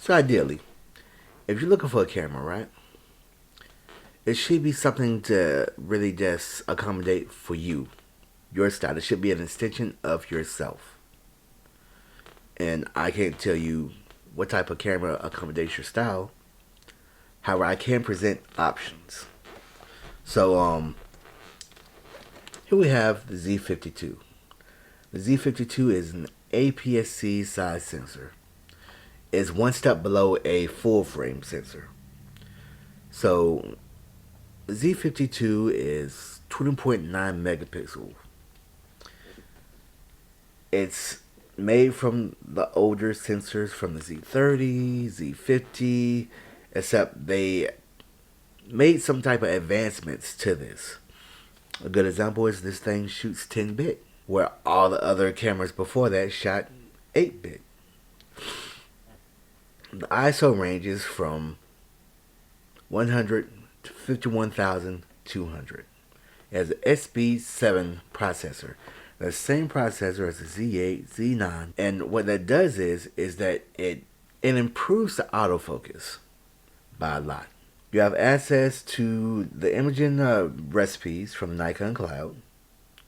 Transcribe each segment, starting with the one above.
So ideally, if you're looking for a camera, right, it should be something to really just accommodate for you, your style. It should be an extension of yourself. And I can't tell you what type of camera accommodates your style. However, I can present options. So here we have the Z52. The Z52 is an APS-C size sensor. It's one step below a full frame sensor. So the Z52 is 20.9 megapixel. It's made from the older sensors from the Z30, Z50, except they made some type of advancements to this. A good example is this thing shoots 10-bit, where all the other cameras before that shot 8-bit. The ISO ranges from 100 to 51,200. It has an SB7 processor, the same processor as the Z8, Z9, and what that does is that it improves the autofocus by a lot. You have access to the imaging recipes from Nikon Cloud.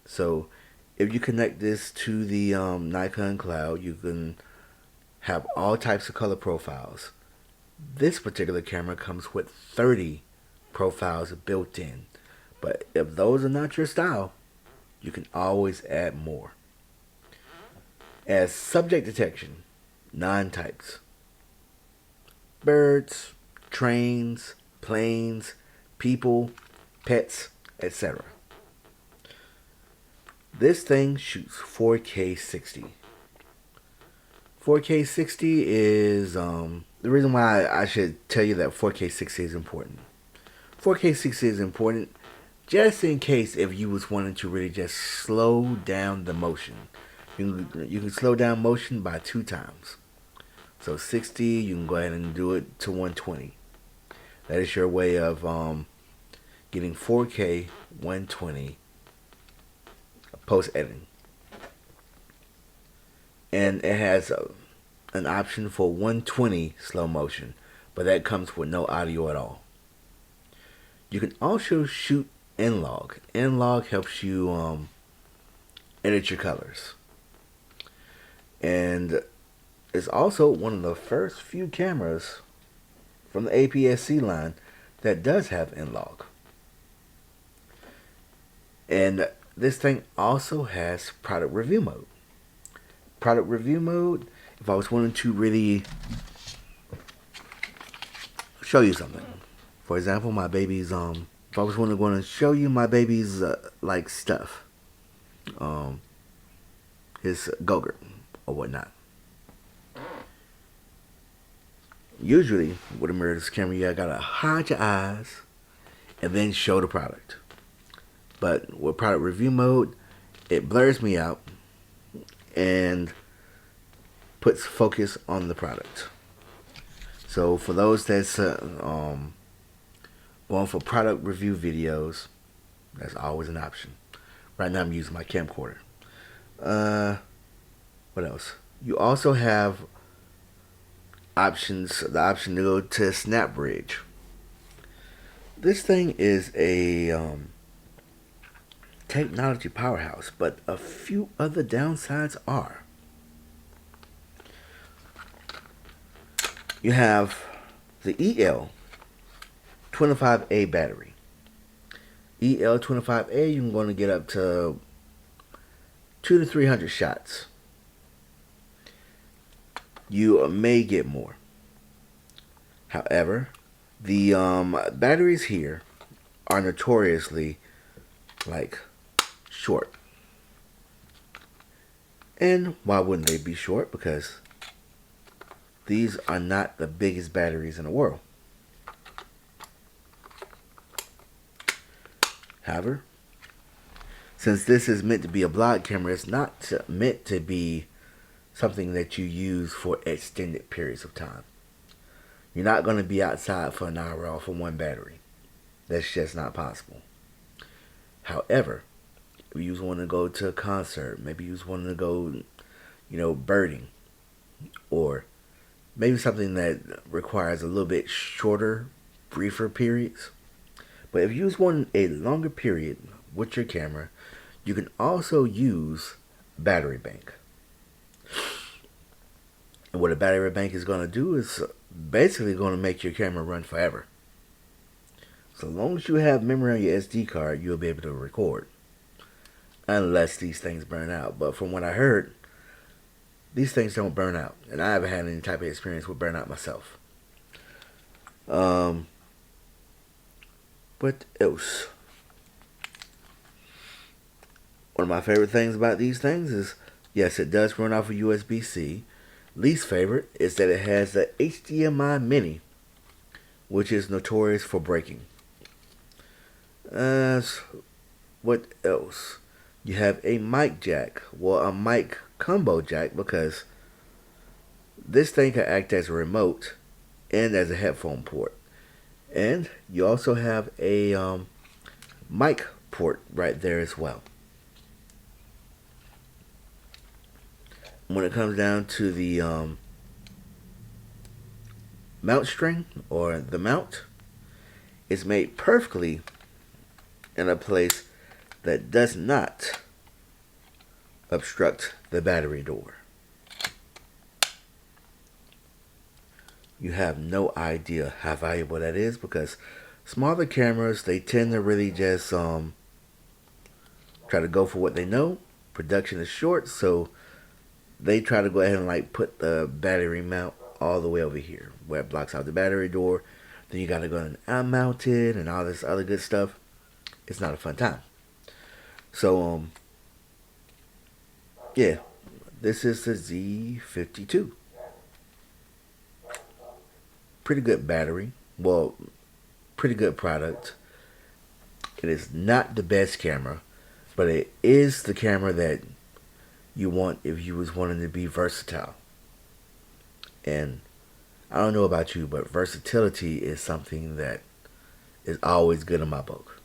So if you connect this to the Nikon Cloud, you can have all types of color profiles. This particular camera comes with 30 profiles built in. But if those are not your style, you can always add more. As subject detection, 9 types: birds, trains, planes, people, pets, etc. This thing shoots 4K 60. 4K 60 is the reason why I should tell you that 4K 60 is important. 4K 60 is important just in case if you was wanting to really just slow down the motion. You can slow down motion by 2 times. So 60, you can go ahead and do it to 120. That is your way of getting 4K 120 post editing. And it has an option for 120 slow motion, but that comes with no audio at all. You can also shoot N-Log. N-Log helps you edit your colors. And it's also one of the first few cameras from the APS-C line that does have N-Log. And this thing also has product review mode. Product review mode, if I was wanting to really show you something. For example, my baby's if I was going to show you my baby's like stuff, his Go-Gurt or whatnot. Usually with a mirrorless camera, you gotta hide your eyes and then show the product. But with product review mode, it blurs me out and puts focus on the product. So for those that's going for product review videos, that's always an option. Right now I'm using my camcorder. What else? You also have options. The option to go to Snap Bridge. This thing is a technology powerhouse, but a few other downsides are. You have the EL25A battery. EL25A, you're going to get up to 200 to 300 shots. You may get more. However, the batteries here are notoriously like short. And why wouldn't they be short? Because these are not the biggest batteries in the world. However, since this is meant to be a vlog camera, it's not meant to be something that you use for extended periods of time. You're not going to be outside for an hour off of one battery. That's just not possible. However, if you want to go to a concert, maybe you want to go, birding, or maybe something that requires a little bit shorter, briefer periods. But if you use one a longer period with your camera, you can also use battery bank. And what a battery bank is going to do is basically going to make your camera run forever. So long as you have memory on your SD card, you'll be able to record. Unless these things burn out. But from what I heard, these things don't burn out. And I haven't had any type of experience with burnout myself. What else? One of my favorite things about these things is, yes, it does run off of USB-C. Least favorite is that it has the HDMI mini, which is notorious for breaking. What else? You have a mic jack. Well, a mic combo jack, because this thing can act as a remote and as a headphone port. And you also have a mic port right there as well. When it comes down to the mount string, or the mount, it's made perfectly in a place that does not obstruct the battery door. You have no idea how valuable that is, because smaller cameras, they tend to really just try to go for what they know. Production is short, so they try to go ahead and like put the battery mount all the way over here where it blocks out the battery door. Then you gotta go and unmount it and all this other good stuff. It's not a fun time. So yeah, this is the Z52. Pretty good battery. Well, pretty good product. It is not the best camera, but it is the camera that you want if you was wanting to be versatile. And I don't know about you, but versatility is something that is always good in my book.